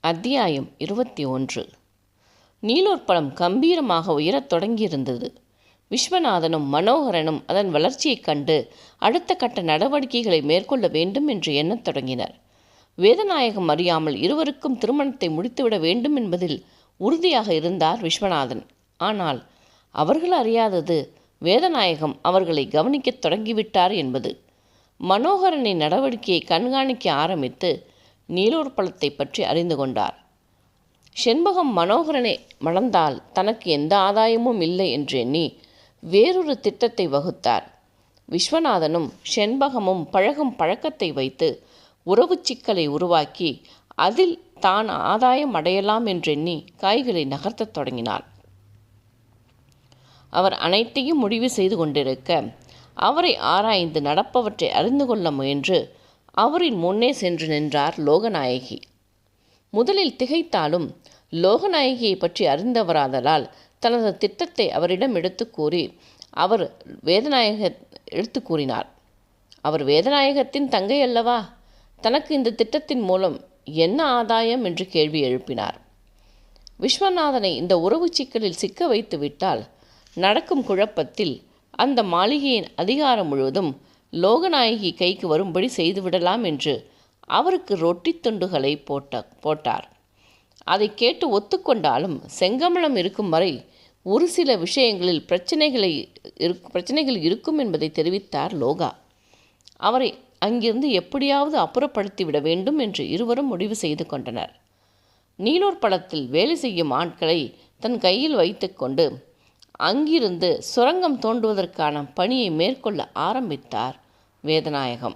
அத்தியாயம் 21. நீலூர் பழம் கம்பீரமாக உயரத் தொடங்கியிருந்தது. விஸ்வநாதனும் மனோகரனும் அதன் வளர்ச்சியைக் கண்டு அடுத்த கட்ட நடவடிக்கைகளை மேற்கொள்ள வேண்டும் என்று எண்ணத் தொடங்கினர். வேதநாயகம் அறியாமல் இருவருக்கும் திருமணத்தை முடித்துவிட வேண்டும் என்பதில் உறுதியாக இருந்தார் விஸ்வநாதன். ஆனால் அவர்கள் அறியாதது வேதநாயகம் அவர்களை கவனிக்கத் தொடங்கிவிட்டார் என்பது. மனோகரனின் நடவடிக்கையை கண்காணிக்க ஆரம்பித்து நீலூர் பழத்தை பற்றி அறிந்து கொண்டார். செண்பகம் மனோகரனை மணந்தால் தனக்கு எந்த ஆதாயமும் இல்லை என்று எண்ணி வேறொரு திட்டத்தை வகுத்தார். விஸ்வநாதனும் செண்பகமும் பழகும் பழக்கத்தை வைத்து உறவு சிக்கலை உருவாக்கி அதில் தான் ஆதாயம் அடையலாம் என்றெண்ணி காய்களை நகர்த்தத் தொடங்கினார். அவர் அனைத்தையும் முடிவு செய்து கொண்டிருக்க அவரை ஆராய்ந்து நடப்பவற்றை அறிந்து கொள்ள முயன்று அவரின் முன்னே சென்று நின்றார் லோகநாயகி. முதலில் திகைத்தாலும் லோகநாயகியை பற்றி அறிந்தவராதலால் தனது திட்டத்தை அவரிடம் எடுத்து கூறி அவர் கூறினார். அவர் வேதநாயகத்தின் தங்கை அல்லவா? தனக்கு இந்த திட்டத்தின் மூலம் என்ன ஆதாயம் என்று கேள்வி எழுப்பினார். விஸ்வநாதனை இந்த உறவு சிக்கலில் சிக்க வைத்து விட்டால் நடக்கும் குழப்பத்தில் அந்த மாளிகையின் அதிகாரம் முழுவதும் லோகநாயகி கைக்கு வரும்படி செய்துவிடலாம் என்று அவருக்கு ரொட்டி துண்டுகளை போட்டார். அதை கேட்டு ஒத்துக்கொண்டாலும் செங்கமலம் இருக்கும் வரை ஒரு சில விஷயங்களில் பிரச்சனைகள் இருக்கும் என்பதை தெரிவித்தார் லோகா. அவரை அங்கிருந்து எப்படியாவது அப்புறப்படுத்திவிட வேண்டும் என்று இருவரும் முடிவு செய்து கொண்டனர். நீலூர் பழத்தில் வேலை செய்யும் ஆட்களை தன் கையில் வைத்து கொண்டு அங்கிருந்து சுரங்கம் தோண்டுவதற்கான பணியை மேற்கொள்ள ஆரம்பித்தார் வேதநாயகம்.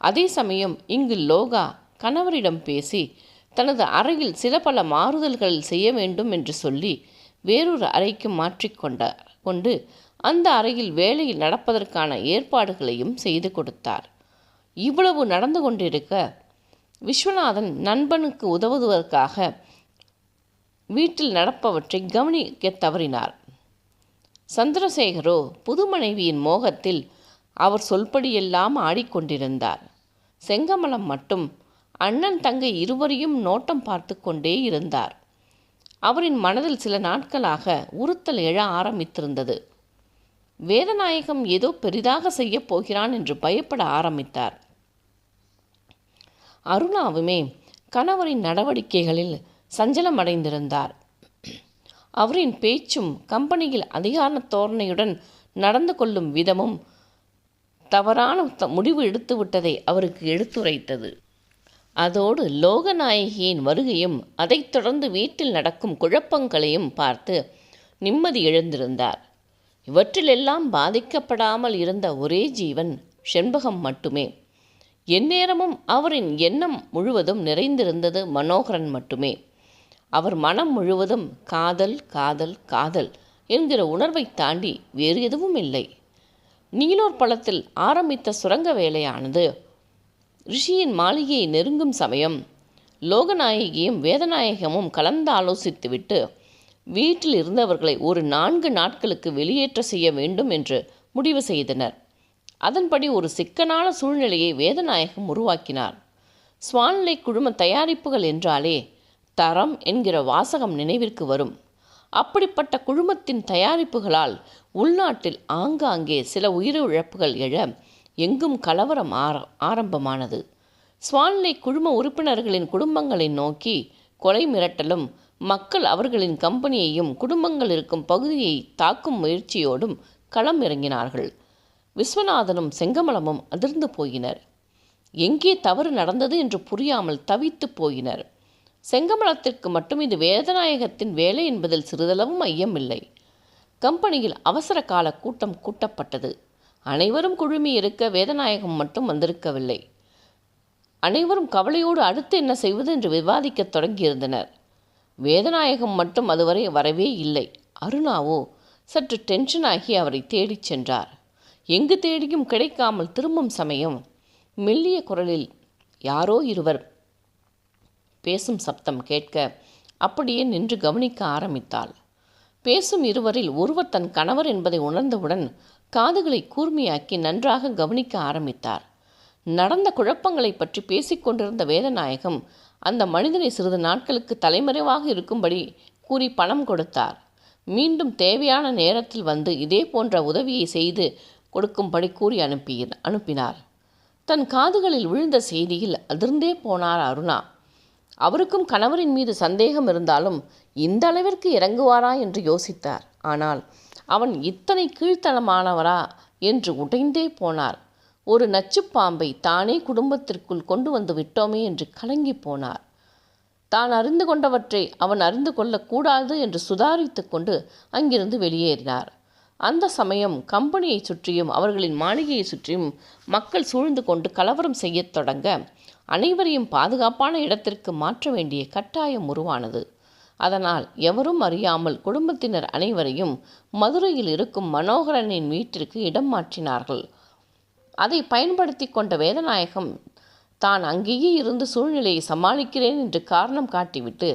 அதே சமயம் இங்கு லோகா கணவரிடம் பேசி தனது அறையில் சில பல மாறுதல்கள் செய்ய வேண்டும் என்று சொல்லி வேறொரு அறைக்கு கொண்டு அந்த அறையில் வேலையில் நடப்பதற்கான ஏற்பாடுகளையும் செய்து கொடுத்தார். இவ்வளவு நடந்து கொண்டிருக்க விஸ்வநாதன் நண்பனுக்கு உதவுவதற்காக வீட்டில் நடப்பவற்றை கவனிக்க தவறினார். சந்திரசேகரோ புது மனைவியின் மோகத்தில் அவர் சொல்படியெல்லாம் ஆடிக்கொண்டிருந்தார். செங்கமலம் மட்டும் அண்ணன் தங்கை இருவரையும் நோட்டம் பார்த்து கொண்டே இருந்தார். அவரின் மனதில் சில நாட்களாக உறுத்தல் எழ ஆரம்பித்திருந்தது. வேதநாயகம் ஏதோ பெரிதாக செய்யப் போகிறான் என்று பயப்பட ஆரம்பித்தார். அருணாவுமே கணவரின் நடவடிக்கைகளில் சஞ்சலமடைந்திருந்தார். அவரின் பேச்சும் கம்பெனியில் அதிகார தோரணையுடன் நடந்து கொள்ளும் விதமும் தவறான முடிவு எடுத்துவிட்டதை அவருக்கு எடுத்துரைத்தது. அதோடு லோகநாயகியின் வருகையும் அதைத் தொடர்ந்து வீட்டில் நடக்கும் குழப்பங்களையும் பார்த்து நிம்மதி இழந்திருந்தார். இவற்றிலெல்லாம் பாதிக்கப்படாமல் இருந்த ஒரே ஜீவன் செண்பகம் மட்டுமே. எந்நேரமும் அவரின் எண்ணம் முழுவதும் நிறைந்திருந்தது மனோகரன் மட்டுமே. அவர் மனம் முழுவதும் காதல் காதல் காதல் என்கிற உணர்வை தாண்டி வேறு எதுவும் இல்லை. நீலூர் பழத்தில் ஆரம்பித்த சுரங்க வேலையானது ரிஷியின் மாளிகையை நெருங்கும் சமயம் லோகநாயகியும் வேதநாயகமும் கலந்து ஆலோசித்துவிட்டு வீட்டில் இருந்தவர்களை ஒரு 4 நாட்களுக்கு வெளியேற்ற செய்ய வேண்டும் என்று முடிவு செய்தனர். அதன்படி ஒரு சிக்கலான சூழ்நிலையை வேதநாயகம் உருவாக்கினார். ஸ்வான்லை குழும தயாரிப்புகள் என்றாலே தரம் என்கிற வாசகம் நினைவிற்கு வரும். அப்படிப்பட்ட குழுமத்தின் தயாரிப்புகளால் உள்நாட்டில் ஆங்காங்கே சில உயிரிழப்புகள் எழ எங்கும் கலவரம் ஆரம்பமானது. ஸ்வான்லை குழும உறுப்பினர்களின் குடும்பங்களை நோக்கி கொலை மிரட்டலும் மக்கள் அவர்களின் கம்பெனியையும் குடும்பங்கள் இருக்கும் பகுதியை தாக்கும் முயற்சியோடும் களம் இறங்கினார்கள். விஸ்வநாதனும் செங்கமலமும் அதிர்ந்து போயினர். எங்கே தவறு நடந்தது என்று புரியாமல் தவித்து போயினர். செங்கமலத்திற்கு மட்டும் இது வேதநாயகத்தின் வேலை என்பதில் சிறிதளவும் ஐயமில்லை. கம்பெனியில் அவசர கால கூட்டம் கூட்டப்பட்டது. அனைவரும் குழுமி இருக்க வேதநாயகம் மட்டும் வந்திருக்கவில்லை. அனைவரும் கவலையோடு அடுத்து என்ன செய்வது என்று விவாதிக்கத் தொடங்கியிருந்தனர். வேதநாயகம் மட்டும் அதுவரை வரவே இல்லை. அருணாவோ சற்று டென்ஷனாகி அவரை தேடிச் சென்றார். எங்கு தேடியும் கிடைக்காமல் திரும்பும் சமயம் மெல்லிய குரலில் யாரோ இருவர் பேசும் சப்தம் கேட்க அப்படியே நின்று கவனிக்க ஆரம்பித்தாள். பேசும் இருவரில் ஒருவர் தன் கணவர் என்பதை உணர்ந்தவுடன் காதுகளை கூர்மையாக்கி நன்றாக கவனிக்க ஆரம்பித்தார். நடந்த குழப்பங்களை பற்றி பேசிக்கொண்டிருந்த வேதநாயகம் அந்த மனிதனை சிறிது நாட்களுக்கு தலைமறைவாக இருக்கும்படி கூறி பணம் கொடுத்தார். மீண்டும் தேவையான நேரத்தில் வந்து இதே போன்ற உதவியை செய்து கொடுக்கும்படி கூறி அனுப்பினார். தன் காதுகளில் விழுந்த செய்தியில் அதிர்ந்தே போனார் அருணா. அவருக்கும் கணவரின் மீது சந்தேகம் இருந்தாலும் இந்த அளவிற்கு இறங்குவாரா என்று யோசித்தார். ஆனால் அவன் இத்தனை கீழ்த்தனமானவரா என்று உடைந்தே போனார். ஒரு நச்சுப்பாம்பை தானே குடும்பத்திற்குள் கொண்டு வந்து விட்டோமே என்று கலங்கி போனார். தான் அறிந்து கொண்டவற்றை அவன் அறிந்து கொள்ளக்கூடாது என்று சுதாரித்து கொண்டு அங்கிருந்து வெளியேறினார். அந்த சமயம் கம்பெனியை சுற்றியும் அவர்களின் மாளிகையை சுற்றியும் மக்கள் சூழ்ந்து கொண்டு கலவரம் செய்யத் தொடங்க அனைவரையும் பாதுகாப்பான இடத்திற்கு மாற்ற வேண்டிய கட்டாயம் உருவானது. அதனால் எவரும் அறியாமல் குடும்பத்தினர் அனைவரையும் மதுரையில் இருக்கும் மனோகரனின் வீட்டிற்கு இடம் மாற்றினார்கள். அதை பயன்படுத்தி கொண்ட வேதநாயகம் தான் அங்கேயே இருந்து சூழ்நிலையை சமாளிக்கிறேன் என்று காரணம் காட்டிவிட்டு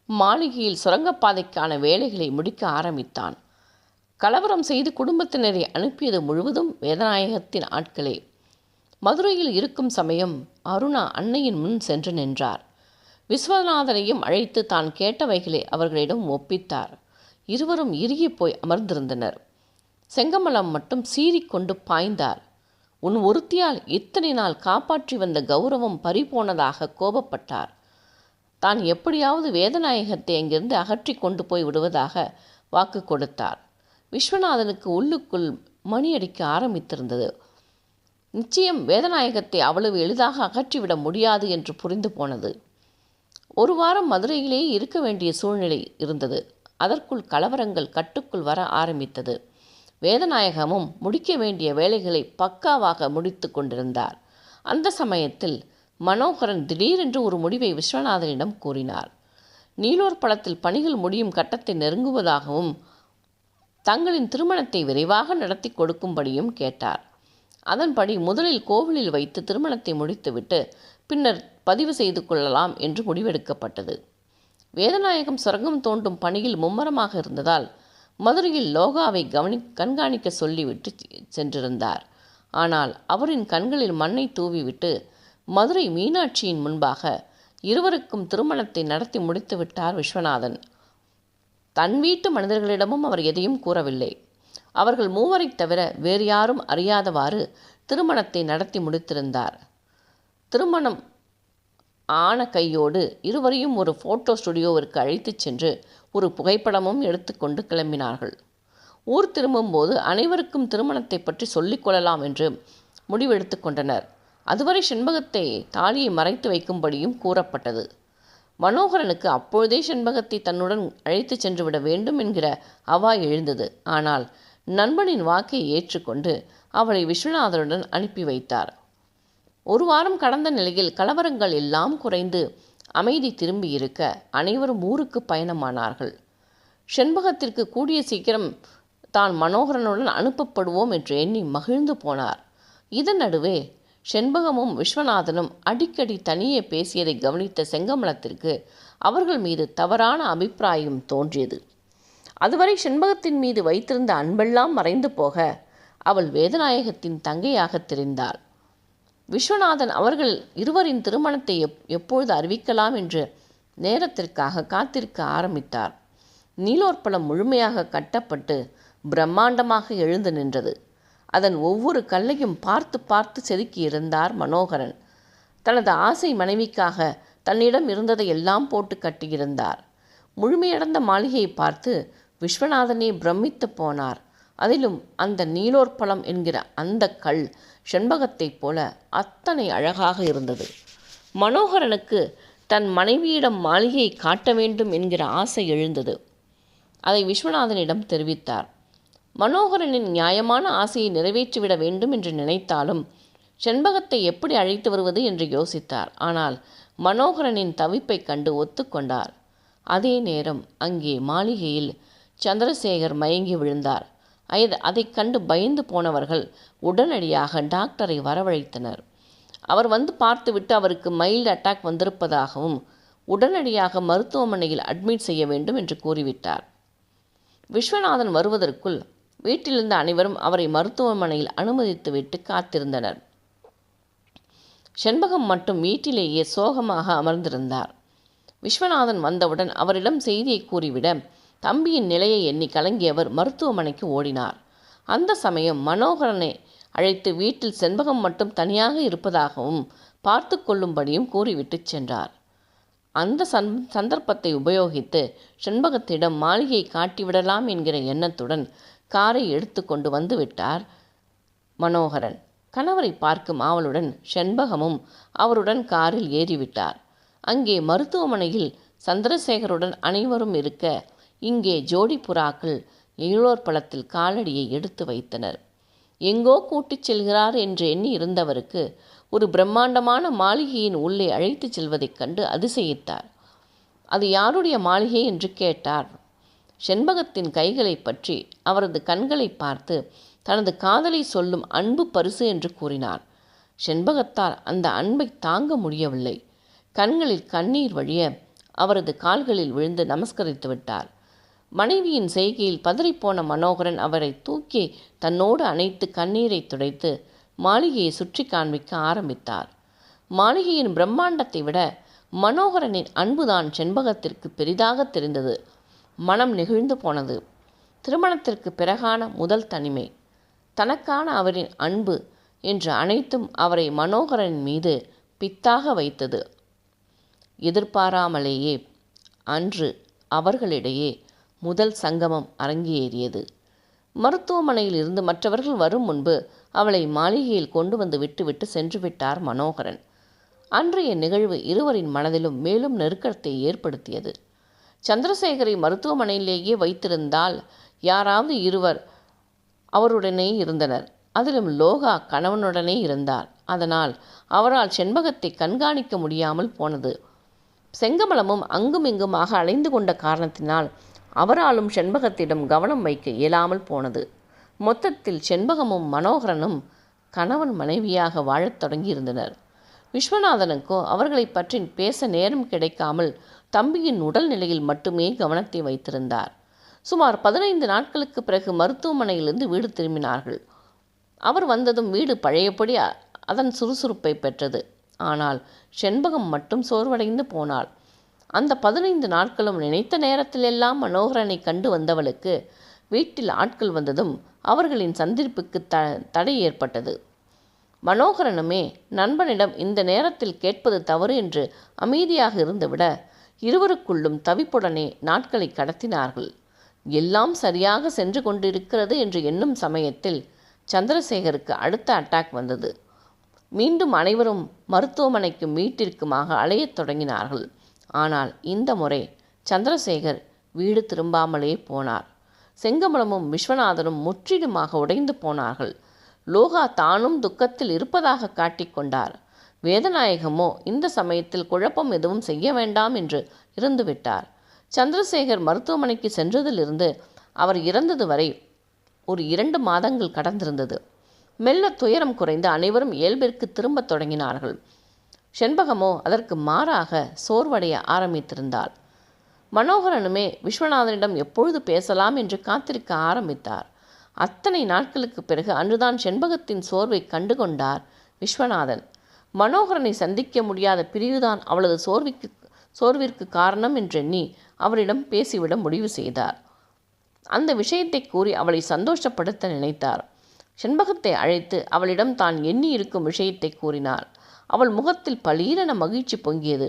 மாளிகையில் சுரங்கப்பாதைக்கான வேலைகளை முடிக்க ஆரம்பித்தான். கலவரம் செய்து குடும்பத்தினரை அனுப்பியது முழுவதும் வேதநாயகத்தின் ஆட்களே. மதுரையில் இருக்கும் சமயம் அருணா அன்னையின் முன் சென்று நின்றார். விஸ்வநாதனையும் அழைத்து தான் கேட்டவைகளை அவர்களிடம் ஒப்பித்தார். இருவரும் இறுகி போய் அமர்ந்திருந்தனர். செங்கமலம் மட்டும் சீறிக்கொண்டு பாய்ந்தார். உன் ஒருத்தியால் இத்தனை நாள் காப்பாற்றி வந்த கௌரவம் பறிபோனதாக கோபப்பட்டார். தான் எப்படியாவது வேதநாயகத்தை அங்கிருந்து அகற்றி கொண்டு போய் விடுவதாக வாக்கு கொடுத்தார். விஸ்வநாதனுக்கு உள்ளுக்குள் மணி அடிக்க ஆரம்பித்திருந்தது. நிச்சயம் வேதநாயகத்தை அவ்வளவு எளிதாக அகற்றிவிட முடியாது என்று புரிந்து போனது. ஒரு வாரம் மதுரையிலேயே இருக்க வேண்டிய சூழ்நிலை இருந்தது. அதற்குள் கலவரங்கள் கட்டுக்குள் வர ஆரம்பித்தது. வேதநாயகமும் முடிக்க வேண்டிய வேலைகளை பக்காவாக முடித்து கொண்டிருந்தார். அந்த சமயத்தில் மனோகரன் திடீரென்று ஒரு முடிவை விஸ்வநாதனிடம் கூறினார். நீலோர் படத்தில் பணிகள் முடியும் கட்டத்தை நெருங்குவதாகவும் தங்களின் திருமணத்தை விரைவாக நடத்தி கொடுக்கும்படியும் கேட்டார். அதன்படி முதலில் கோவிலில் வைத்து திருமணத்தை முடித்துவிட்டு பின்னர் பதிவு செய்து கொள்ளலாம் என்று முடிவெடுக்கப்பட்டது. வேதநாயகம் சுரங்கம் தோண்டும் பணியில் மும்மரமாக இருந்ததால் மதுரையில் லோகாவை கண்காணிக்க சொல்லிவிட்டு சென்றிருந்தார். ஆனால் அவரின் கண்களில் மண்ணை தூவிவிட்டு மதுரை மீனாட்சியின் முன்பாக இருவருக்கும் திருமணத்தை நடத்தி முடித்து விட்டார் விஸ்வநாதன். தன் வீட்டு மனிதர்களிடமும் அவர் எதையும் கூறவில்லை. அவர்கள் மூவரை தவிர வேறு யாரும் அறியாதவாறு திருமணத்தை நடத்தி முடித்திருந்தார். திருமணம் ஆன கையோடு இருவரையும் ஒரு ஃபோட்டோ ஸ்டுடியோவிற்கு அழைத்துச் சென்று ஒரு புகைப்படமும் எடுத்துக்கொண்டு கிளம்பினார்கள். ஊர் திரும்பும்போது அனைவருக்கும் திருமணத்தை பற்றி சொல்லிக்கொள்ளலாம் என்று முடிவெடுத்து கொண்டனர். அதுவரை செண்பகத்தை தாலியை மறைத்து வைக்கும்படியும் கூறப்பட்டது. மனோகரனுக்கு அப்பொழுதே செண்பகத்தை தன்னுடன் அழைத்து சென்று விட வேண்டும் என்கிற அவா எழுந்தது. ஆனால் நண்பனின் வாக்கை ஏற்றுக்கொண்டு அவளை விஸ்வநாதனுடன் அனுப்பி வைத்தார். ஒரு வாரம் கடந்த நிலையில் கலவரங்கள் எல்லாம் குறைந்து அமைதி திரும்பி இருக்க அனைவரும் ஊருக்கு பயணமானார்கள். செண்பகத்திற்கு கூடிய சீக்கிரம் தான் மனோகரனுடன் அனுப்பப்படுவோம் என்று எண்ணி மகிழ்ந்து போனார். இதன் நடுவே செண்பகமும் விஸ்வநாதனும் அடிக்கடி தனியே பேசியதை கவனித்த செங்கமலத்திற்கு அவர்கள் மீது தவறான அபிப்பிராயம் தோன்றியது. அதுவரை செண்பகத்தின் மீது வைத்திருந்த அன்பெல்லாம் மறைந்து போக அவள் வேதநாயகத்தின் தங்கையாக தெரிந்தாள். விஸ்வநாதன் அவர்கள் இருவரின் திருமணத்தை எப்பொழுது அறிவிக்கலாம் என்று நேரத்திற்காக காத்திருக்க ஆரம்பித்தார். நீலோற்பலம் முழுமையாக கட்டப்பட்டு பிரம்மாண்டமாக எழுந்து நின்றது. அதன் ஒவ்வொரு கல்லையும் பார்த்து பார்த்து செதுக்கியிருந்தார் மனோகரன். தனது ஆசை மனைவிக்காக தன்னிடம் இருந்ததை எல்லாம் போட்டு கட்டியிருந்தார். முழுமையடைந்த மாளிகையை பார்த்து விஸ்வநாதனே பிரமித்து போனார். அதிலும் அந்த நீலோற்பலம் என்கிற அந்த கல் செண்பகத்தைப் போல அத்தனை அழகாக இருந்தது. மனோகரனுக்கு தன் மனைவியிடம் மாளிகையை காட்ட வேண்டும் என்கிற ஆசை எழுந்தது. அதை விஸ்வநாதனிடம் தெரிவித்தார். மனோகரனின் நியாயமான ஆசையை நிறைவேற்றிவிட வேண்டும் என்று நினைத்தாலும் செண்பகத்தை எப்படி அழைத்து வருவது என்று யோசித்தார். ஆனால் மனோகரனின் தவிப்பை கண்டு ஒத்துக்கொண்டார். அதே நேரம் அங்கே மாளிகையில் சந்திரசேகர் மயங்கி விழுந்தார். அதைக் கண்டு பயந்து போனவர்கள் உடனடியாக டாக்டரை வரவழைத்தனர். அவர் வந்து பார்த்துவிட்டு அவருக்கு மைல்டு அட்டாக் வந்திருப்பதாகவும் உடனடியாக மருத்துவமனையில் அட்மிட் செய்ய வேண்டும் என்று கூறிவிட்டார். விஸ்வநாதன் வருவதற்குள் வீட்டிலிருந்த அனைவரும் அவரை மருத்துவமனையில் அனுமதித்துவிட்டு காத்திருந்தனர். செண்பகம் மட்டும் வீட்டிலேயே சோகமாக அமர்ந்திருந்தார். விஸ்வநாதன் வந்தவுடன் அவரிடம் செய்தியை கூறிவிட தம்பியின் நிலையை எண்ணி கலங்கியவர் மருத்துவமனைக்கு ஓடினார். அந்த சமயம் மனோகரனை அழைத்து வீட்டில் செண்பகம் மட்டும் தனியாக இருப்பதாகவும் பார்த்து கொள்ளும்படியும் கூறிவிட்டு சென்றார். அந்த சந்தர்ப்பத்தை உபயோகித்து செண்பகத்திடம் மாளிகையை காட்டிவிடலாம் என்கிற எண்ணத்துடன் காரை எடுத்து கொண்டு வந்து விட்டார் மனோகரன். கணவரை பார்க்கும் ஆவலுடன் செண்பகமும் அவருடன் காரில் ஏறிவிட்டார். அங்கே மருத்துவமனையில் சந்திரசேகருடன் அனைவரும் இருக்க இங்கே ஜோடி புறாக்கள் இளோர் பழத்தில் காலடியை எடுத்து வைத்தனர். எங்கோ கூட்டிச் செல்கிறார் என்று எண்ணி இருந்தவருக்கு ஒரு பிரம்மாண்டமான மாளிகையின் உள்ளே அழைத்துச் செல்வதைக் கண்டு அதிசயித்தார். அது யாருடைய மாளிகை என்று கேட்டார். செண்பகத்தின் கைகளை பற்றி அவரது கண்களை பார்த்து தனது காதலை சொல்லும் அன்பு பரிசு என்று கூறினார். செண்பகத்தால் அந்த அன்பை தாங்க முடியவில்லை. கண்களில் கண்ணீர் வழிய அவரது கால்களில் விழுந்து நமஸ்கரித்து விட்டார். மனைவியின் செய்கையில் பதறிப்போன மனோகரன் அவரை தூக்கி தன்னோடு அணைத்து கண்ணீரை துடைத்து மாளிகையை சுற்றி காண்பிக்க ஆரம்பித்தார். மாளிகையின் பிரம்மாண்டத்தை விட மனோகரனின் அன்புதான் செண்பகத்திற்கு பெரிதாக தெரிந்தது. மனம் நெகிழ்ந்து போனது. திருமணத்திற்கு பிறகான முதல் தனிமை, தனக்கான அவரின் அன்பு என்று அனைத்தும் அவரை மனோகரனின் மீது பித்தாக வைத்தது. எதிர்பாராமலேயே அன்று அவர்களிடையே முதல் சங்கமம் அரங்கேறியது. மருத்துவமனையில் இருந்து மற்றவர்கள் வரும் முன்பு அவளை மாளிகையில் கொண்டு வந்து விட்டுவிட்டு சென்று விட்டார் மனோகரன். அன்றைய நிகழ்வு இருவரின் மனதிலும் மேலும் நெருக்கத்தை ஏற்படுத்தியது. சந்திரசேகரை மருத்துவமனையிலேயே வைத்திருந்தால் யாராவது இருவர் அவருடனே இருந்தனர். அதிலும் லோகா கணவனுடனே இருந்தார். அதனால் அவரால் செண்பகத்தை கண்காணிக்க முடியாமல் போனது. செங்கமலமும் அங்கும் இங்குமாக அலைந்து கொண்ட காரணத்தினால் அவராலும் செண்பகத்திடம் கவனம் வைக்க இயலாமல் போனது. மொத்தத்தில் செண்பகமும் மனோகரனும் கணவன் மனைவியாக வாழத் தொடங்கியிருந்தனர். விஸ்வநாதனுக்கோ அவர்களை பற்றி பேச நேரம் கிடைக்காமல் தம்பியின் உடல் நிலையில் மட்டுமே கவனத்தை வைத்திருந்தார். சுமார் 15 நாட்களுக்கு பிறகு மருத்துவமனையிலிருந்து வீடு திரும்பினார்கள். அவர் வந்ததும் வீடு பழையபடி அதன் சுறுசுறுப்பை பெற்றது. ஆனால் செண்பகம் மட்டும் சோர்வடைந்து போனாள். அந்த 15 நாட்களும் நினைத்த நேரத்திலெல்லாம் மனோகரனை கண்டு வந்தவளுக்கு வீட்டில் ஆட்கள் வந்ததும் அவர்களின் சந்திப்புக்கு தடை ஏற்பட்டது. மனோகரனுமே நண்பனிடம் இந்த நேரத்தில் கேட்பது தவறு என்று அமைதியாக இருந்துவிட இருவருக்குள்ளும் தவிப்புடனே நாட்களை கடத்தினார்கள். எல்லாம் சரியாக சென்று கொண்டிருக்கிறது என்று எண்ணும் சமயத்தில் சந்திரசேகருக்கு அடுத்த அட்டாக் வந்தது. மீண்டும் அனைவரும் மருத்துவமனைக்கும் வீட்டிற்குமாக அலையத் தொடங்கினார்கள். ஆனால் இந்த முறை சந்திரசேகர் வீடு திரும்பாமலே போனார். செங்கமலமும் விஸ்வநாதனும் முற்றிலுமாக உடைந்து போனார்கள். லோகா தானும் துக்கத்தில் இருப்பதாக காட்டிக்கொண்டார். வேதநாயகமோ இந்த சமயத்தில் குழப்பம் எதுவும் செய்ய வேண்டாம் என்று இருந்துவிட்டார். சந்திரசேகர் மருத்துவமனைக்கு சென்றதிலிருந்து அவர் இறந்தது வரை ஒரு 2 மாதங்கள் கடந்திருந்தது. மெல்ல துயரம் குறைந்து அனைவரும் இயல்பிற்கு திரும்பத் தொடங்கினார்கள். செண்பகமோ அதற்கு மாறாக சோர்வடைய ஆரம்பித்திருந்தாள். மனோகரனுமே விஸ்வநாதனிடம் எப்பொழுது பேசலாம் என்று காத்திருக்க ஆரம்பித்தார். அத்தனை நாட்களுக்கு பிறகு அன்றுதான் செண்பகத்தின் சோர்வை கண்டுகொண்டார் விஸ்வநாதன். மனோகரனை சந்திக்க முடியாத பிரிவுதான் அவளது சோர்விற்கு காரணம் என்றெண்ணி அவரிடம் பேசிவிட முடிவு செய்தார். அந்த விஷயத்தை கூறி அவளை சந்தோஷப்படுத்த நினைத்தார். செண்பகத்தை அழைத்து அவளிடம் தான் எண்ணி இருக்கும் விஷயத்தை கூறினார். அவள் முகத்தில் பளீரென மகிழ்ச்சி பொங்கியது.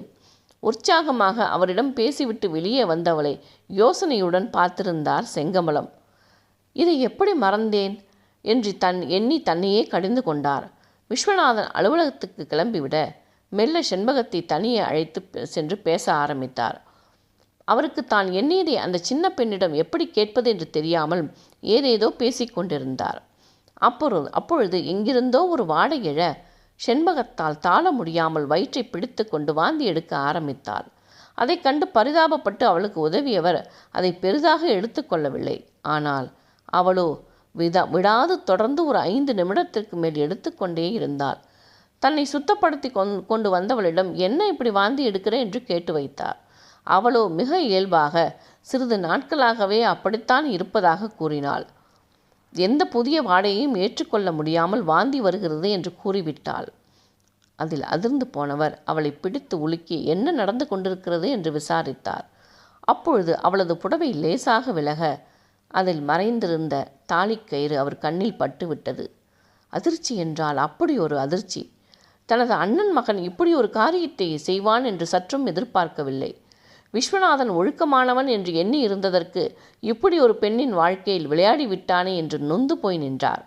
உற்சாகமாக அவரிடம் பேசிவிட்டு வெளியே வந்தவளை யோசனையுடன் பார்த்திருந்தார் செங்கமலம். இதை எப்படி மறந்தேன் என்று எண்ணி தன்னையே கடிந்து கொண்டார். விஸ்வநாதன் அலுவலகத்துக்கு கிளம்பிவிட மெல்ல செண்பகத்தை தனியே அழைத்து சென்று பேச ஆரம்பித்தார். அவருக்கு தான் எண்ணியதை அந்த சின்ன பெண்ணிடம் எப்படி கேட்பது என்று தெரியாமல் ஏதேதோ பேசிக்கொண்டிருந்தார். அப்பொழுது எங்கிருந்தோ ஒரு வாடை எழ செண்பகத்தால் தாழ முடியாமல் வயிற்றை பிடித்து கொண்டு வாந்தி எடுக்க ஆரம்பித்தாள். அதை கண்டு பரிதாபப்பட்டு அவளுக்கு உதவியவர் அதை பெரிதாக எடுத்துக்கொள்ளவில்லை. ஆனால் அவளோ விடாது தொடர்ந்து ஒரு 5 நிமிடத்திற்கு மேல் எடுத்துக்கொண்டே இருந்தாள். தன்னை சுத்தப்படுத்தி கொண்டு வந்தவளிடம் என்ன இப்படி வாந்தி எடுக்கிற என்று கேட்டு வைத்தார். அவளோ மிக இயல்பாக சிறிது நாட்களாகவே அப்படித்தான் இருப்பதாக கூறினாள். எந்த புதிய வாடையையும் ஏற்றுக்கொள்ள முடியாமல் வாந்தி வருகிறது என்று கூறிவிட்டாள். அதில் அதிர்ந்து போனவர் அவளை பிடித்து உலுக்கி என்ன நடந்து கொண்டிருக்கிறது என்று விசாரித்தார். அப்பொழுது அவளது புடவை லேசாக விலக அதில் மறைந்திருந்த தாலிக்கயிறு அவர் கண்ணில் பட்டுவிட்டது. அதிர்ச்சி என்றால் அப்படி ஒரு அதிர்ச்சி. தனது அண்ணன் மகன் இப்படி ஒரு காரியத்தை செய்வான் என்று சற்றும் எதிர்பார்க்கவில்லை. விஸ்வநாதன் ஒழுக்கமானவன் என்று எண்ணி இருந்ததற்கு இப்படி ஒரு பெண்ணின் வாழ்க்கையில் விளையாடி விட்டானே என்று நொந்து போய் நின்றார்.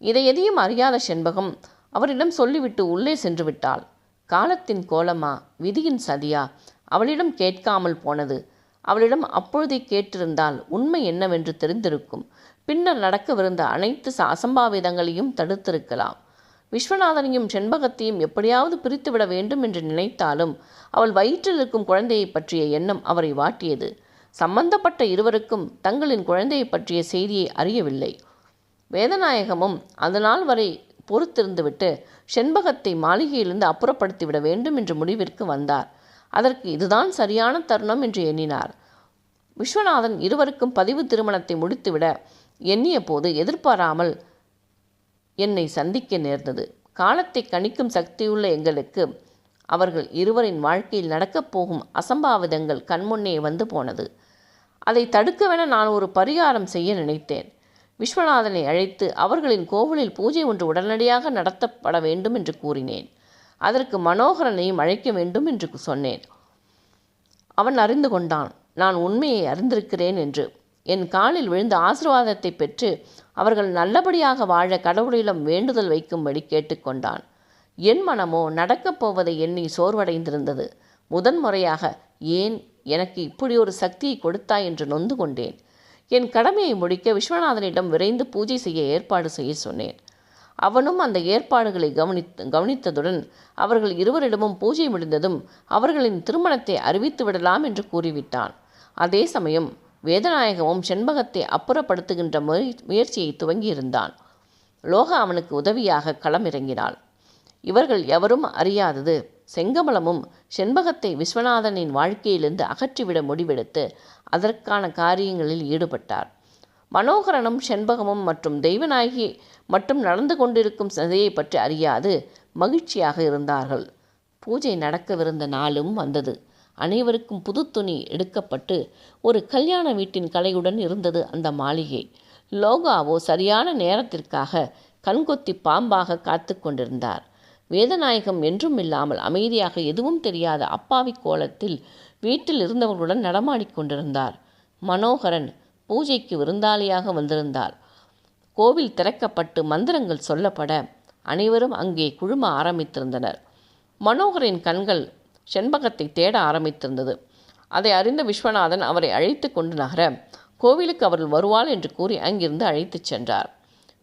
இதை எதையும் அறியாத செண்பகம் அவரிடம் சொல்லிவிட்டு உள்ளே சென்று விட்டாள். காலத்தின் கோலமா, விதியின் சதியா அவளிடம் கேட்காமல் போனது? அவளிடம் அப்பொழுதே கேட்டிருந்தால் உண்மை என்னவென்று தெரிந்திருக்கும். பின்னர் நடக்கவிருந்த அனைத்து அசம்பாவிதங்களையும் தடுத்திருக்கலாம். விஸ்வநாதனையும் செண்பகத்தையும் எப்படியாவது பிரித்துவிட வேண்டும் என்று நினைத்தாலும் அவள் வயிற்றில் இருக்கும் குழந்தையை பற்றிய எண்ணம் அவரை வாட்டியது. சம்பந்தப்பட்ட இருவருக்கும் தங்களின் குழந்தையை பற்றிய செய்தியை அறியவில்லை. வேதநாயகமும் அதனால் வரை பொறுத்திருந்துவிட்டு செண்பகத்தை மாளிகையிலிருந்து அப்புறப்படுத்திவிட வேண்டும் என்ற முடிவிற்கு வந்தார். அதற்கு இதுதான் சரியான தருணம் என்று எண்ணினார். விஸ்வநாதன் இருவருக்கும் பதிவு திருமணத்தை முடித்துவிட எண்ணிய போது எதிர்பாராமல் என்னை சந்திக்க நேர்ந்தது. காலத்தை கணிக்கும் சக்தியுள்ள எங்களுக்கு அவர்கள் இருவரின் வாழ்க்கையில் நடக்கப் போகும் அசம்பாவிதங்கள் கண்முன்னே வந்து போனது. அதை தடுக்கவென நான் ஒரு பரிகாரம் செய்ய நினைத்தேன். விஸ்வநாதனை அழைத்து அவர்களின் கோவிலில் பூஜை ஒன்று உடனடியாக நடத்தப்பட வேண்டும் என்று கூறினேன். அதற்கு மனோகரனையும் அழைக்க வேண்டும் என்று சொன்னேன். அவன் அறிந்து கொண்டான் நான் உண்மையை அறிந்திருக்கிறேன் என்று. என் காலில் விழுந்து ஆசீர்வாதத்தை பெற்று அவர்கள் நல்லபடியாக வாழ கடவுளிடம் வேண்டுதல் வைக்கும்படி கேட்டுக்கொண்டான். என் மனமோ நடக்கப் போவதை எண்ணி சோர்வடைந்திருந்தது. முதன்முறையாக ஏன் எனக்கு இப்படி ஒரு சக்தியை கொடுத்தாய் என்று நொந்து கொண்டேன். என் கடமையை முடிக்க விஸ்வநாதனிடம் விரைந்து பூஜை செய்ய ஏற்பாடு செய்ய சொன்னேன். அவனும் அந்த ஏற்பாடுகளை கவனித்ததுடன் அவர்கள் இருவரிடமும் பூஜை முடிந்ததும் அவர்களின் திருமணத்தை அறிவித்து விடலாம் என்று கூறிவிட்டான். அதே சமயம் வேதநாயகமும் செண்பகத்தை அப்புறப்படுத்துகின்ற முயற்சியை துவங்கியிருந்தான். லோகா அவனுக்கு உதவியாக களமிறங்கினாள். இவர்கள் எவரும் அறியாதது, செங்கமலமும் செண்பகத்தை விஸ்வநாதனின் வாழ்க்கையிலிருந்து அகற்றிவிட முடிவெடுத்து அதற்கான காரியங்களில் ஈடுபட்டார். மனோகரனும் செண்பகமும் மற்றும் தெய்வநாயகி மட்டும் நடந்து கொண்டிருக்கும் சதையை பற்றி அறியாது மகிழ்ச்சியாக இருந்தார்கள். பூஜை நடக்கவிருந்த நாளும் வந்தது. அனைவருக்கும் புது துணி எடுக்கப்பட்டு ஒரு கல்யாண வீட்டின் கலையுடன் இருந்தது அந்த மாளிகை. லோகாவோ சரியான நேரத்திற்காக கண்கொத்தி பாம்பாக காத்து கொண்டிருந்தார். வேதநாயகம் என்றும் இல்லாமல் அமைதியாக எதுவும் தெரியாத அப்பாவி கோலத்தில் வீட்டில் இருந்தவர்களுடன் நடமாடிக்கொண்டிருந்தார். மனோகரன் பூஜைக்கு விருந்தாளியாக வந்திருந்தார். கோவில் திறக்கப்பட்டு மந்திரங்கள் சொல்லப்பட அனைவரும் அங்கே குழும ஆரம்பித்திருந்தனர். மனோகரின் கண்கள் செண்பகத்தை தேட ஆரம்பித்திருந்தது. அதை அறிந்த விஸ்வநாதன் அவரை அழைத்து கொண்டு நகர கோவிலுக்கு அவர்கள் வருவாள் என்று கூறி அங்கிருந்து அழைத்துச் சென்றார்.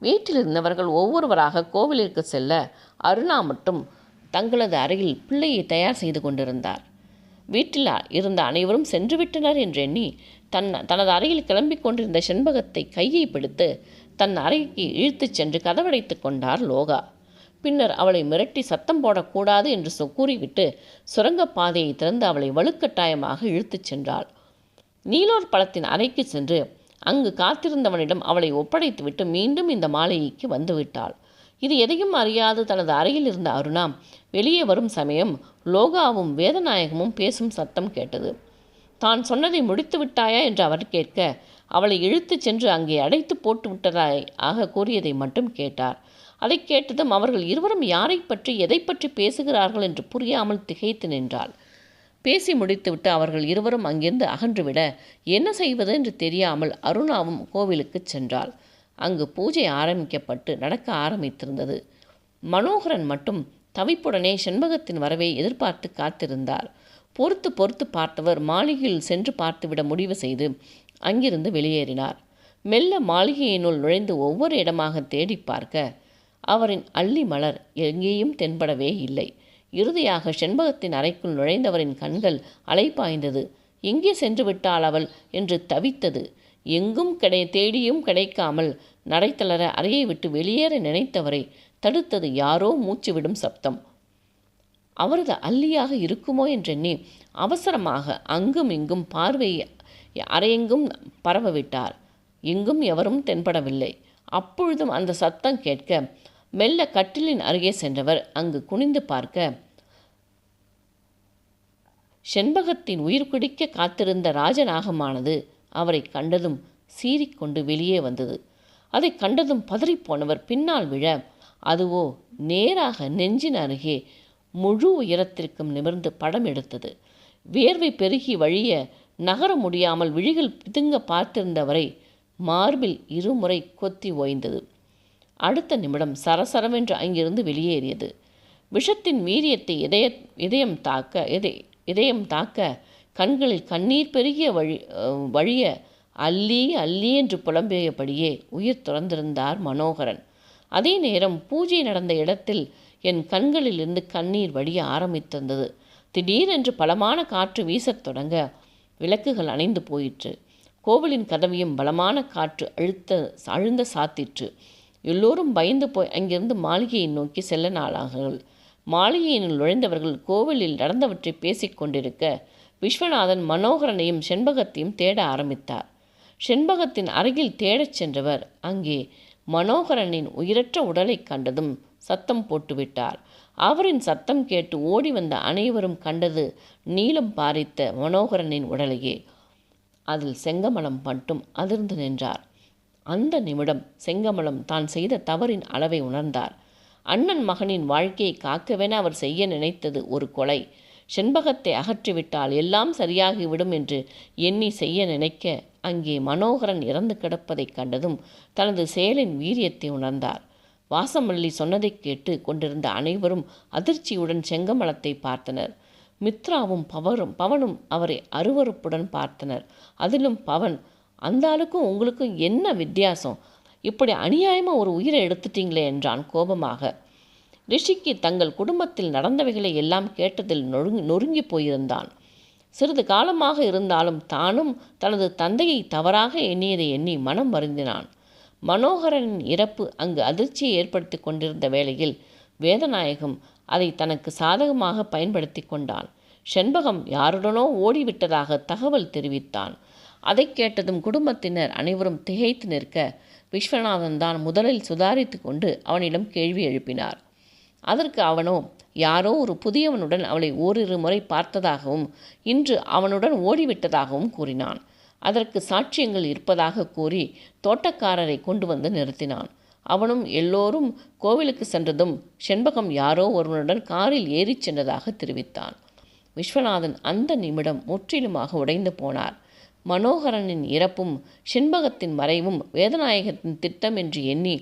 வீட்டில் இருந்தவர்கள் ஒவ்வொருவராக கோவிலிற்கு செல்ல அருணா மட்டும் தங்களது அறையில் பிள்ளையை தயார் செய்து கொண்டிருந்தார். வீட்டில் இருந்த அனைவரும் சென்றுவிட்டனர் என்றெண்ணி தனது அறையில் கிளம்பிக் கொண்டிருந்த செண்பகத்தை கையை பிடித்து தன் அறைக்கு இழுத்துச் சென்று கதவடைத்து கொண்டார் லோகா. பின்னர் அவளை மிரட்டி சத்தம் போடக்கூடாது என்று கூறிவிட்டு சுரங்கப்பாதையை திறந்து அவளை வலுக்கட்டாயமாக இழுத்துச் சென்றாள். நீலோர் பழத்தின் அறைக்கு சென்று அங்கு காத்திருந்தவனிடம் அவளை ஒப்படைத்துவிட்டு மீண்டும் இந்த மாளிகைக்கு வந்துவிட்டாள். இது எதையும் அறியாது தனது அறையில் இருந்த அருணா வெளியே வரும் சமயம் லோகாவும் வேதநாயகமும் பேசும் சத்தம் கேட்டது. தான் சொன்னதை முடித்து விட்டாயா என்று அவர் கேட்க அவளை இழுத்துச் சென்று அங்கே அடைத்து போட்டு விட்டதாய் ஆக கூறியதை மட்டும் கேட்டார். அதை கேட்டதும் அவர்கள் இருவரும் யாரை பற்றி எதை பற்றி பேசுகிறார்கள் என்று புரியாமல் திகைத்து நின்றாள். பேசி முடித்துவிட்டு அவர்கள் இருவரும் அங்கிருந்து அகன்றுவிட என்ன செய்வது என்று தெரியாமல் அருணாவும் கோவிலுக்கு சென்றாள். அங்கு பூஜை ஆரம்பிக்கப்பட்டு நடக்க ஆரம்பித்திருந்தது. மனோகரன் மட்டும் தவிப்புடனே செண்பகத்தின் வரவை எதிர்பார்த்து காத்திருந்தார். பொறுத்து பார்த்தவர் மாளிகையில் சென்று பார்த்துவிட முடிவு செய்து அங்கிருந்து வெளியேறினார். மெல்ல மாளிகையினுள் நுழைந்து ஒவ்வொரு இடமாக தேடி பார்க்க அவரின் அல்லி மலர் எங்கேயும் தென்படவே இல்லை. இறுதியாக செண்பகத்தின் அறைக்குள் நுழைந்தவரின் கண்கள் அலைப்பாய்ந்தது. எங்கே சென்று விட்டாள் அவள் என்று தவித்தது. எங்கும் தேடியும் கிடைக்காமல் நடைத்தளர அறையை விட்டு வெளியேற நினைத்தவரை தடுத்தது யாரோ மூச்சுவிடும் சப்தம். அவரது அல்லியாக இருக்குமோ என்றெண்ணி அவசரமாக அங்கும் இங்கும் பார்வையை அறையெங்கும் பரவவிட்டார். எங்கும் எவரும் தென்படவில்லை. அப்பொழுதும் அந்த சத்தம் கேட்க மெல்ல கட்டிலின் அருகே சென்றவர் அங்கு குனிந்து பார்க்க செண்பகத்தின் உயிர் பிடிக்க காத்திருந்த ராஜநாகமானது அவரை கண்டதும் சீறிக்கொண்டு வெளியே வந்தது. அதை கண்டதும் பதறிப்போனவர் பின்னால் விழ, அதுவோ நேராக நெஞ்சின் அருகே முழு உயரத்திற்கும் நிமிர்ந்து படம் எடுத்தது. வியர்வை பெருகி வழிய நகர முடியாமல் விழிகள் பிதுங்க பார்த்திருந்தவரை மார்பில் இருமுறை கொத்தி ஓய்ந்தது. அடுத்த நிமிடம் சரசரவென்று அங்கிருந்து வெளியேறியது. விஷத்தின் வீரியத்தை இதயம் தாக்க கண்களில் கண்ணீர் பெருகிய வழிய அல்லி அல்லி என்று புலம்பியபடியே உயிர் துறந்திருந்தார் மனோகரன். அதே நேரம் பூஜை நடந்த இடத்தில் என் கண்களிலிருந்து கண்ணீர் வடிய ஆரம்பித்திருந்தது. திடீரென்று பலமான காற்று வீசத் தொடங்க விளக்குகள் அணைந்து போயிற்று. கோவிலின் கதவையும் பலமான காற்று அழுந்த சாத்திற்று. எல்லோரும் பயந்து போய் அங்கிருந்து மாளிகையை நோக்கி செல்ல நாளார்கள். மாளிகையினுள் நுழைந்தவர்கள் கோவிலில் நடந்தவற்றை பேசிக்கொண்டிருக்க விஸ்வநாதன் மனோகரனையும் செண்பகத்தையும் தேட ஆரம்பித்தார். செண்பகத்தின் அருகில் தேடச் சென்றவர் அங்கே மனோகரனின் உயிரற்ற உடலை கண்டதும் சத்தம் போட்டுவிட்டார். அவரின் சத்தம் கேட்டு ஓடி வந்த அனைவரும் கண்டது நீலம் பாரித்த மனோகரனின் உடலையே. அதில் செங்கமலம் மட்டும் அதிர்ந்து நின்றார். அந்த நிமிடம் செங்கமலம் தான் செய்த தவறின் அளவை உணர்ந்தார். அண்ணன் மகனின் வாழ்க்கையை காக்கவென அவர் செய்ய நினைத்தது ஒரு கொலை. செண்பகத்தை அகற்றிவிட்டால் எல்லாம் சரியாகிவிடும் என்று எண்ணி செய்ய நினைக்க அங்கே மனோகரன் இறந்து கிடப்பதைக் கண்டதும் தனது செயலின் வீரியத்தை உணர்ந்தார். வாசமல்லி சொன்னதை கேட்டு கொண்டிருந்த அனைவரும் அதிர்ச்சியுடன் செங்கமலத்தை பார்த்தனர். மித்ராவும் பவனும் அவரை அருவருப்புடன் பார்த்தனர். அதிலும் பவன், அந்த ஆளுக்கும் உங்களுக்கும் என்ன வித்தியாசம்? இப்படி அநியாயமாக ஒரு உயிரை எடுத்துட்டீங்களே என்றான் கோபமாக. ரிஷிக்கு தங்கள் குடும்பத்தில் நடந்தவைகளை எல்லாம் கேட்டதில் நொறுங்கி போயிருந்தான். சிறிது காலமாக இருந்தாலும் தானும் தனது தந்தையை தவறாக எண்ணியதை எண்ணி மனம் வருந்தினான். மனோகரனின் இறப்பு அங்கு அதிர்ச்சியை ஏற்படுத்தி கொண்டிருந்த வேளையில் வேதநாயகம் அதை தனக்கு சாதகமாக பயன்படுத்தி கொண்டான். செண்பகம் யாருடனோ ஓடிவிட்டதாக தகவல் தெரிவித்தான். அதை கேட்டதும் குடும்பத்தினர் அனைவரும் திகைத்து நிற்க விஸ்வநாதன் தான் முதலில் சுதாரித்து கொண்டு அவனிடம் கேள்வி எழுப்பினார். அதற்கு அவனோ யாரோ ஒரு புதியவனுடன் அவளை ஓரிரு முறை பார்த்ததாகவும் இன்று அவனுடன் ஓடிவிட்டதாகவும் கூறினான். அதற்கு சாட்சியங்கள் இருப்பதாக கூறி தோட்டக்காரரை கொண்டு வந்து நிறுத்தினான். அவனும் எல்லோரும் கோவிலுக்கு சென்றதும் செண்பகம் யாரோ ஒருவனுடன் காரில் ஏறிச் சென்றதாக தெரிவித்தான். விஸ்வநாதன் அந்த நிமிடம் முற்றிலுமாக உடைந்து போனார். மனோகரனின் இறப்பும் செண்பகத்தின் மறைவும் வேதநாயகத்தின் திட்டம் என்று எண்ணி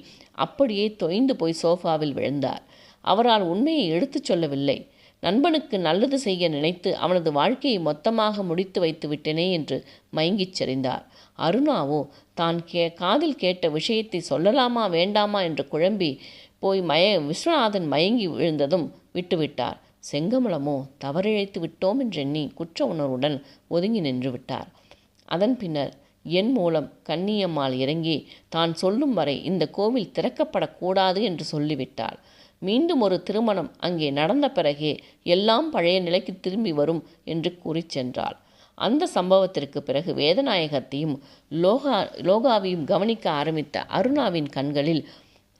அப்படியே தொய்ந்து போய் சோஃபாவில் விழுந்தார். அவரால் உண்மையை எடுத்துச் சொல்லவில்லை. நண்பனுக்கு நல்லது செய்ய நினைத்து அவனது வாழ்க்கையை மொத்தமாக முடித்து வைத்து விட்டேனே என்று மயங்கிச் சரிந்தார். அருணாவோ தான் காதில் கேட்ட விஷயத்தை சொல்லலாமா வேண்டாமா என்று குழம்பி போய் விஸ்வநாதன் மயங்கி விழுந்ததும் விட்டுவிட்டார். செங்கமலமோ தவறிழைத்து விட்டோம் என்றெண்ணி குற்ற உணர்வுடன் ஒதுங்கி நின்று விட்டார். அதன் பின்னர் என் மூலம் கன்னியம்மாள் இறங்கி தான் சொல்லும் வரை இந்த கோவில் திறக்கப்படக்கூடாது என்று சொல்லிவிட்டாள். மீண்டும் ஒரு திருமணம் அங்கே நடந்த பிறகே எல்லாம் பழைய நிலைக்கு திரும்பி வரும் என்று கூறி சென்றாள். அந்த சம்பவத்திற்கு பிறகு வேதநாயகத்தையும் லோகாவையும் கவனிக்க ஆரம்பித்த அருணாவின் கண்களில்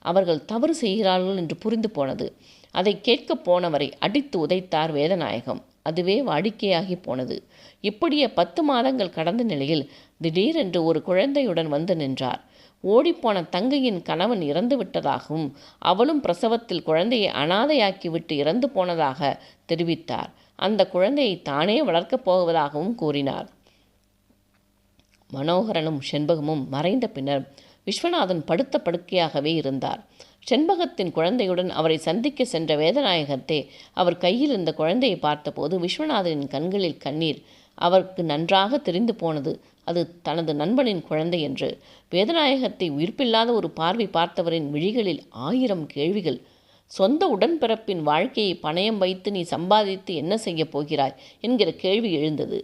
அவர்கள் தவறு செய்கிறார்கள் என்று புரிந்து போனது. அதை கேட்கப் போனவரை அடித்து உதைத்தார் வேதநாயகம். அதுவே வாடிக்கையாகி போனது. இப்படியே 10 மாதங்கள் கடந்த நிலையில் திடீரென்று ஒரு குழந்தையுடன் வந்து நின்றார். ஓடிப்போன தங்கையின் கணவன் இறந்து விட்டதாகவும் அவளும் பிரசவத்தில் குழந்தையை அனாதையாக்கிவிட்டு இறந்து போனதாக தெரிவித்தார். அந்த குழந்தையை தானே வளர்க்கப் போவதாகவும் கூறினார். மனோகரனும் செண்பகமும் மறைந்த பின்னர் விஸ்வநாதன் படுத்த படுக்கையாகவே இருந்தார். செண்பகத்தின் குழந்தையுடன் அவரை சந்திக்க சென்ற வேதநாயகத்தை அவர் கையில் இருந்த குழந்தையை பார்த்தபோது விஸ்வநாதனின் கண்களில் கண்ணீர். அவருக்கு நன்றாக தெரிந்து போனது அது தனது நண்பனின் குழந்தை என்று. வேதநாயகத்தை உயிர்ப்பில்லாத ஒரு பார்வை பார்த்தவரின் விழிகளில் 1000 கேள்விகள். சொந்த உடன்பிறப்பின் வாழ்க்கையை பணயம் வைத்து நீ சம்பாதித்து என்ன செய்ய போகிறாய் என்கிற கேள்வி எழுந்தது.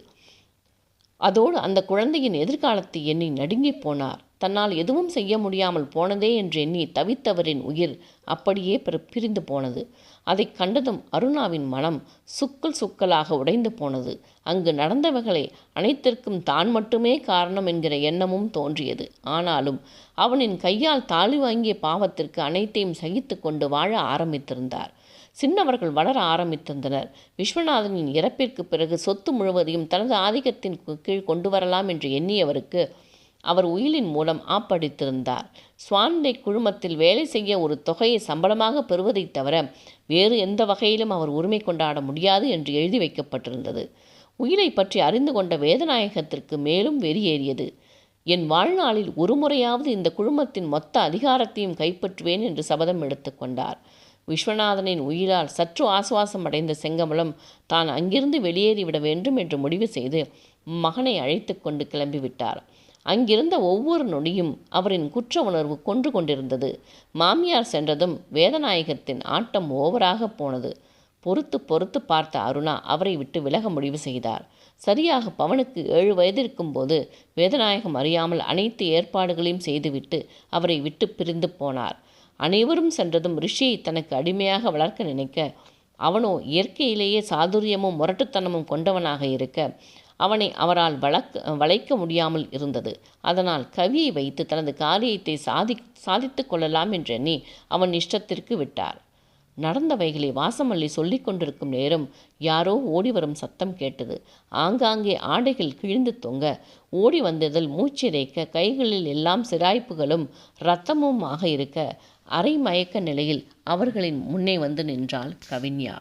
அதோடு அந்த குழந்தையின் எதிர்காலத்தை எண்ணி நடுங்கி போனார். தன்னால் எதுவும் செய்ய முடியாமல் போனதே என்று எண்ணி தவித்தவரின் உயிர் அப்படியே பிரிந்து போனது. அதைக் கண்டதும் அருணாவின் மனம் சுக்குல் சுக்கலாக உடைந்து போனது. அங்கு நடந்தவைகளை அனைத்திற்கும் தான் மட்டுமே காரணம் என்கிற எண்ணமும் தோன்றியது. ஆனாலும் அவனின் கையால் தாலி வாங்கிய பாவத்திற்கு அனைத்தையும் சகித்து கொண்டு வாழ ஆரம்பித்திருந்தார். சின்னவர்கள் வளர ஆரம்பித்திருந்தனர். விஸ்வநாதனின் இறப்பிற்கு பிறகு சொத்து முழுவதையும் தனது ஆதிக்கத்தின் கீழ் கொண்டு வரலாம் என்று எண்ணியவருக்கு அவர் உயிலின் மூலம் ஆப்படித்திருந்தார். ஸ்வான்டே குழுமத்தில் வேலை செய்ய ஒரு தொகையை சம்பளமாக பெறுவதைத் தவிர வேறு எந்த வகையிலும் அவர் உரிமை கொண்டாட முடியாது என்று எழுதி வைக்கப்பட்டிருந்தது. உயிலை பற்றி அறிந்து கொண்ட வேதநாயகத்திற்கு மேலும் வெறியேறியது. என் வாழ்நாளில் ஒரு முறையாவது இந்த குழுமத்தின் மொத்த அதிகாரத்தையும் கைப்பற்றுவேன் என்று சபதம் எடுத்துக்கொண்டார். விஸ்வநாதனின் உயிரால் சற்று ஆசுவாசம் அடைந்த செங்கமலம் தான் அங்கிருந்து வெளியேறிவிட வேண்டும் என்று முடிவு செய்து மகனை அழைத்து கொண்டு கிளம்பிவிட்டார். அங்கிருந்த ஒவ்வொரு நொடியும் அவரின் குற்ற உணர்வு கொன்று கொண்டிருந்தது. மாமியார் சென்றதும் வேதநாயகத்தின் ஆட்டம் ஓவராக போனது. பொறுத்து பொறுத்து பார்த்த அருணா அவரை விட்டு விலக முடிவு செய்தார். சரியாக பவனுக்கு 7 வயதிருக்கும் போது வேதநாயகம் அறியாமல் அனைத்து ஏற்பாடுகளையும் செய்துவிட்டு அவரை விட்டு பிரிந்து போனார். அனைவரும் சென்றதும் ரிஷியை தனக்கு அடிமையாக வளர்க்க நினைக்க, அவனோ இயற்கையிலேயே சாதுரியமும் முரட்டுத்தனமும் கொண்டவனாக இருக்க அவனை அவரால் வளைக்க முடியாமல் இருந்தது. அதனால் கவியை வைத்து தனது காரியத்தை சாதித்து கொள்ளலாம் என்றெண்ணி அவன் இஷ்டத்திற்கு விட்டார். நடந்தவைகளை வாசமல்லி சொல்லிக் கொண்டிருக்கும் நேரம் யாரோ ஓடிவரும் சத்தம் கேட்டது. ஆங்காங்கே ஆடைகள் கிழிந்து தொங்க, ஓடி வந்ததில் மூச்சிறைக்க, கைகளில் எல்லாம் சிராய்ப்புகளும் இரத்தமுமாக இருக்க, அரை மயக்க நிலையில் அவர்களின் முன்னே வந்து நின்றாள் கவிஞா.